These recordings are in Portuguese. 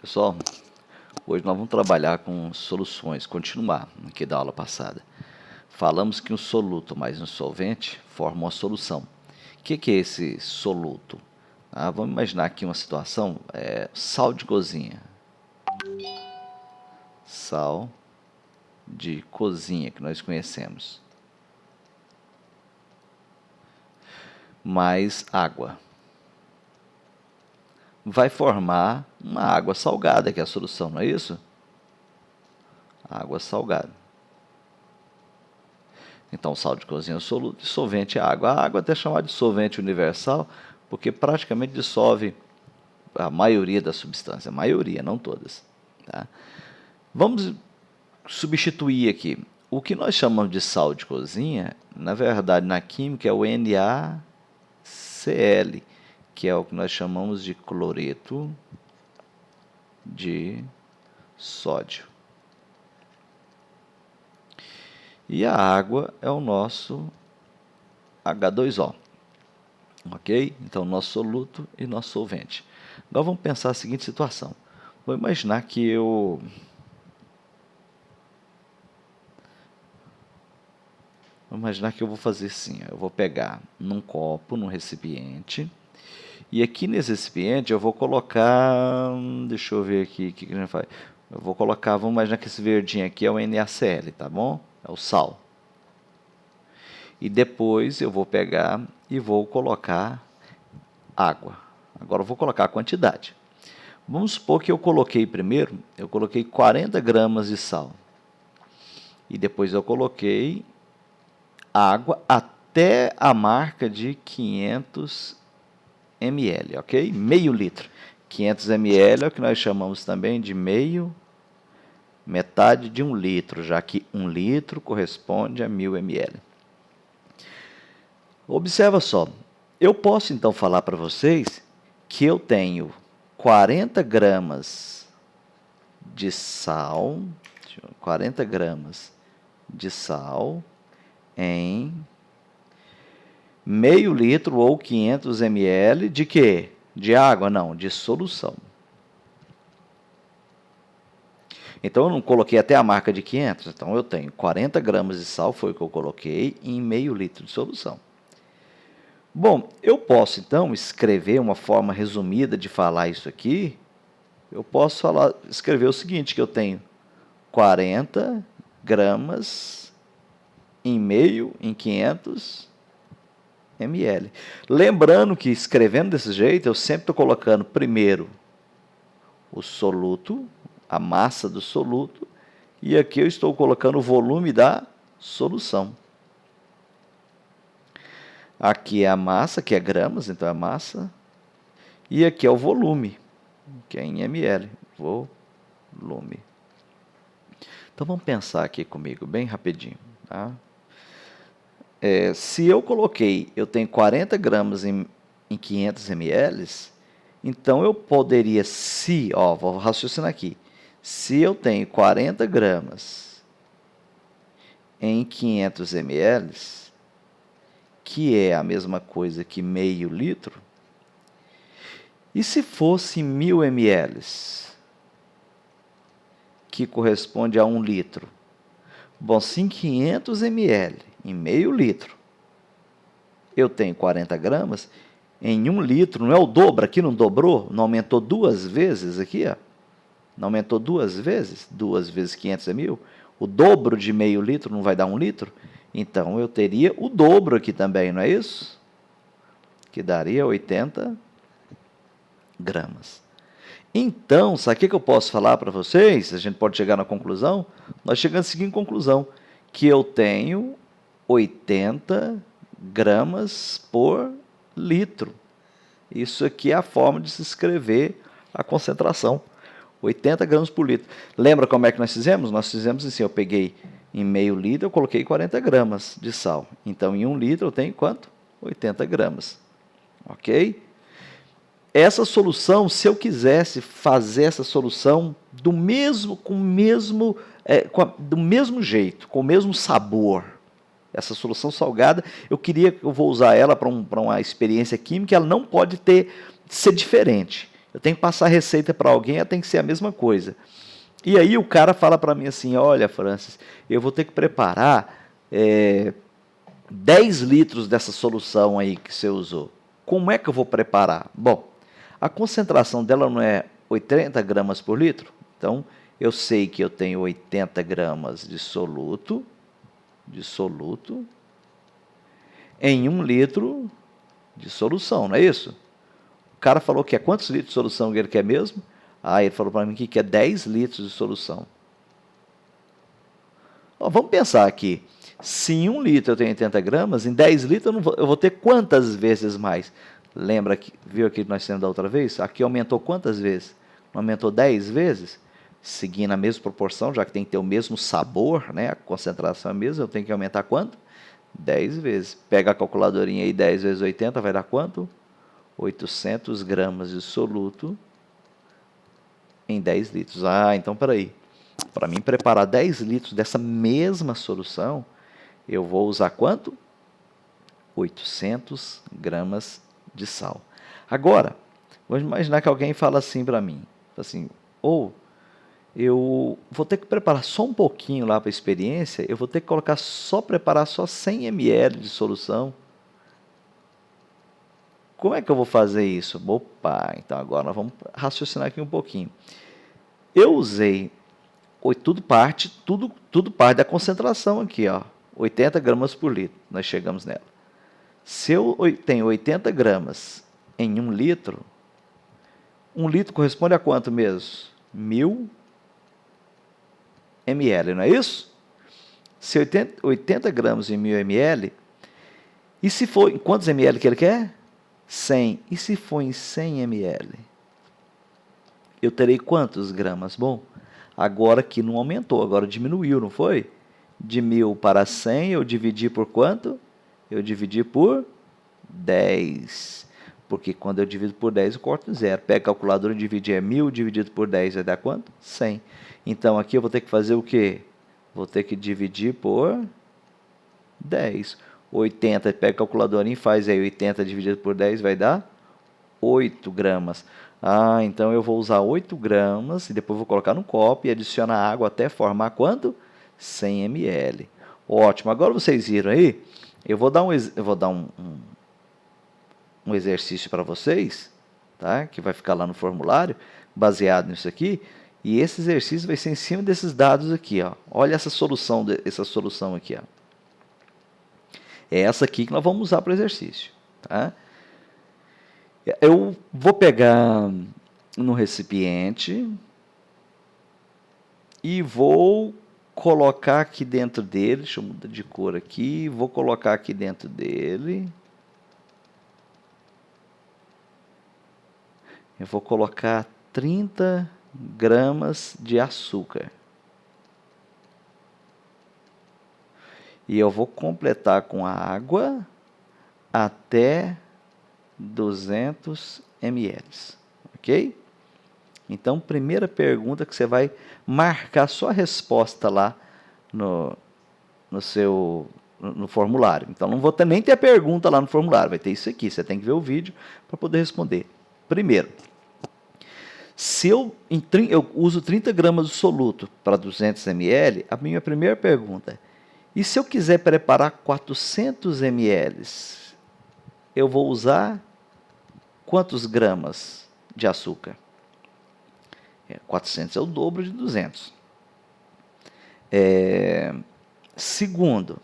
Pessoal, hoje nós vamos trabalhar com soluções, continuar aqui da aula passada. Falamos que um soluto mais um solvente formam uma solução. O que é esse soluto? Vamos imaginar aqui uma situação, sal de cozinha. Sal de cozinha, que nós conhecemos. Mais água. Vai formar uma água salgada, que é a solução, não é isso? Água salgada. Então, sal de cozinha é soluto e solvente é água. A água é até chamada de solvente universal, porque praticamente dissolve a maioria da substância. A maioria, não todas. Tá? Vamos substituir aqui. O que nós chamamos de sal de cozinha, na verdade, na química, é o NaCl, que é o que nós chamamos de cloreto de sódio. E a água é o nosso H2O. Ok? Então, nosso soluto e nosso solvente. Agora vamos pensar a seguinte situação. Vou imaginar que eu vou fazer assim. Eu vou pegar num copo, num recipiente. E aqui nesse recipiente eu vou colocar, deixa eu ver aqui o que a gente faz. Eu vou colocar, vamos imaginar que esse verdinho aqui é o NaCl, tá bom? É o sal. E depois eu vou pegar e vou colocar água. Agora eu vou colocar a quantidade. Vamos supor que eu coloquei 40 gramas de sal. E depois eu coloquei água até a marca de 500 ml, ok? Meio litro. 500 ml é o que nós chamamos também de metade de 1 litro, já que 1 litro corresponde a 1000 ml. Observa só, eu posso então falar para vocês que eu tenho 40 gramas de sal, 40 gramas de sal em meio litro ou 500 ml de quê? De água? Não, de solução. Então, eu não coloquei até a marca de 500. Então, eu tenho 40 gramas de sal, foi o que eu coloquei, em meio litro de solução. Bom, eu posso, então, escrever uma forma resumida de falar isso aqui. Eu posso escrever o seguinte, que eu tenho 40 gramas em 500 ml. Lembrando que, escrevendo desse jeito, eu sempre estou colocando primeiro o soluto, a massa do soluto, e aqui eu estou colocando o volume da solução. Aqui é a massa, que é gramas, então é a massa, e aqui é o volume, que é em ml, volume. Então vamos pensar aqui comigo, bem rapidinho, tá? Se eu tenho 40 gramas em 500 ml, então eu poderia, vou raciocinar aqui, se eu tenho 40 gramas em 500 ml, que é a mesma coisa que meio litro, e se fosse 1000 ml, que corresponde a 1 litro? Bom, se em 500 ml, em meio litro, eu tenho 40 gramas, em 1 litro, não é o dobro, aqui não dobrou? Não aumentou 2 vezes aqui? Ó. Não aumentou 2 vezes? 2 vezes 500 é 1000? O dobro de meio litro não vai dar 1 litro? Então, eu teria o dobro aqui também, não é isso? Que daria 80 gramas. Então, sabe o que eu posso falar para vocês? A gente pode chegar na conclusão? Nós chegamos à seguinte conclusão, que eu tenho 80 gramas por litro. Isso aqui é a forma de se escrever a concentração. 80 gramas por litro. Lembra como é que nós fizemos? Nós fizemos assim, eu peguei em meio litro, eu coloquei 40 gramas de sal. Então, em 1 litro eu tenho quanto? 80 gramas. Ok? Essa solução, se eu quisesse fazer essa solução do mesmo jeito, com o mesmo sabor, essa solução salgada, eu vou usar ela para uma experiência química, ela não pode ser diferente. Eu tenho que passar a receita para alguém, ela tem que ser a mesma coisa. E aí o cara fala para mim assim, olha, Francis, eu vou ter que preparar 10 litros dessa solução aí que você usou. Como é que eu vou preparar? Bom, a concentração dela não é 80 gramas por litro? Então, eu sei que eu tenho 80 gramas de soluto em 1 litro de solução, não é isso? O cara falou que é quantos litros de solução que ele quer mesmo? Ele falou para mim que quer 10 litros de solução. Vamos pensar aqui. Se em 1 litro eu tenho 80 gramas, em 10 litros eu vou ter quantas vezes mais? Lembra que viu aqui que nós temos da outra vez? Aqui aumentou quantas vezes? Não aumentou 10 vezes? Seguindo a mesma proporção, já que tem que ter o mesmo sabor, né? A concentração é a mesma, eu tenho que aumentar quanto? 10 vezes. Pega a calculadorinha aí, 10 vezes 80, vai dar quanto? 800 gramas de soluto em 10 litros. Então, peraí. Para mim preparar 10 litros dessa mesma solução, eu vou usar quanto? 800 gramas de sal. Agora, vamos imaginar que alguém fala assim para mim, assim, eu vou ter que preparar só um pouquinho lá para a experiência, eu vou ter que preparar só 100 ml de solução. Como é que eu vou fazer isso? Opa, então agora nós vamos raciocinar aqui um pouquinho. Eu usei tudo parte da concentração aqui, ó, 80 gramas por litro, nós chegamos nela. Se eu tenho 80 gramas em 1 litro, 1 litro corresponde a quanto mesmo? 1000 ml, não é isso? Se 80 gramas em 1000 ml, e se for em quantos ml que ele quer? 100. E se for em 100 ml? Eu terei quantos gramas? Bom, agora aqui não aumentou, agora diminuiu, não foi? De 1000 para 100, eu dividi por quanto? Eu dividi por 10. Porque quando eu divido por 10, eu corto zero. Pega a calculadora e divide 1000 dividido por 10 vai dar quanto? 100. Então, aqui eu vou ter que fazer o quê? Vou ter que dividir por 10. 80, pega a calculadora e faz aí 80 dividido por 10 vai dar 8 gramas. Então eu vou usar 8 gramas e depois vou colocar no copo e adicionar água até formar quanto? 100 ml. Ótimo. Agora vocês viram aí? Eu vou dar um exercício para vocês, tá? Que vai ficar lá no formulário, baseado nisso aqui. E esse exercício vai ser em cima desses dados aqui, ó. Olha essa solução aqui, ó. É essa aqui que nós vamos usar para o exercício, tá? Eu vou pegar no recipiente e vou colocar aqui dentro dele, deixa eu mudar de cor aqui, vou colocar aqui dentro dele. Eu vou colocar 30 gramas de açúcar. E eu vou completar com a água até 200 ml, ok? Então, primeira pergunta que você vai marcar sua resposta lá no formulário. Então, não vou nem ter a pergunta lá no formulário, vai ter isso aqui, você tem que ver o vídeo para poder responder. Primeiro, se eu uso 30 gramas de soluto para 200 ml, a minha primeira pergunta, e se eu quiser preparar 400 ml, eu vou usar quantos gramas de açúcar? 400 é o dobro de 200. Segundo,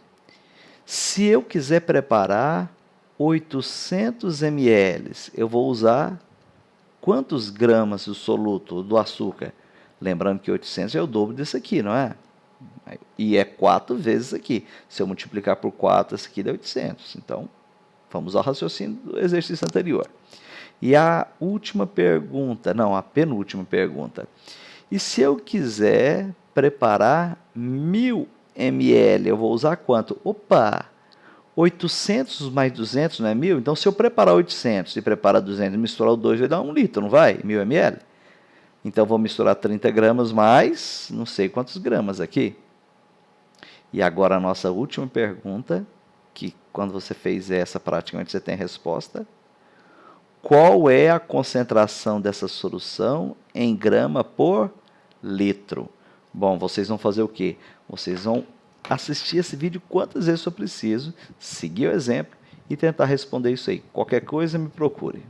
se eu quiser preparar 800 ml, eu vou usar quantos gramas do soluto do açúcar? Lembrando que 800 é o dobro desse aqui, não é? E é 4 vezes aqui. Se eu multiplicar por 4, esse aqui dá 800. Então, vamos ao raciocínio do exercício anterior. E a última pergunta, não, a penúltima pergunta. E se eu quiser preparar 1000 ml, eu vou usar quanto? Opa! 800 mais 200 não é 1000? Então, se eu preparar 800 e preparar 200 e misturar o 2, vai dar 1 litro, não vai? 1000 ml? Então, vou misturar 30 gramas mais não sei quantos gramas aqui. E agora a nossa última pergunta, que quando você fez essa praticamente você tem a resposta. qual é a concentração dessa solução em grama por litro? Bom, vocês vão fazer o quê? Vocês vão assistir esse vídeo quantas vezes for preciso, seguir o exemplo e tentar responder isso aí. Qualquer coisa, me procure.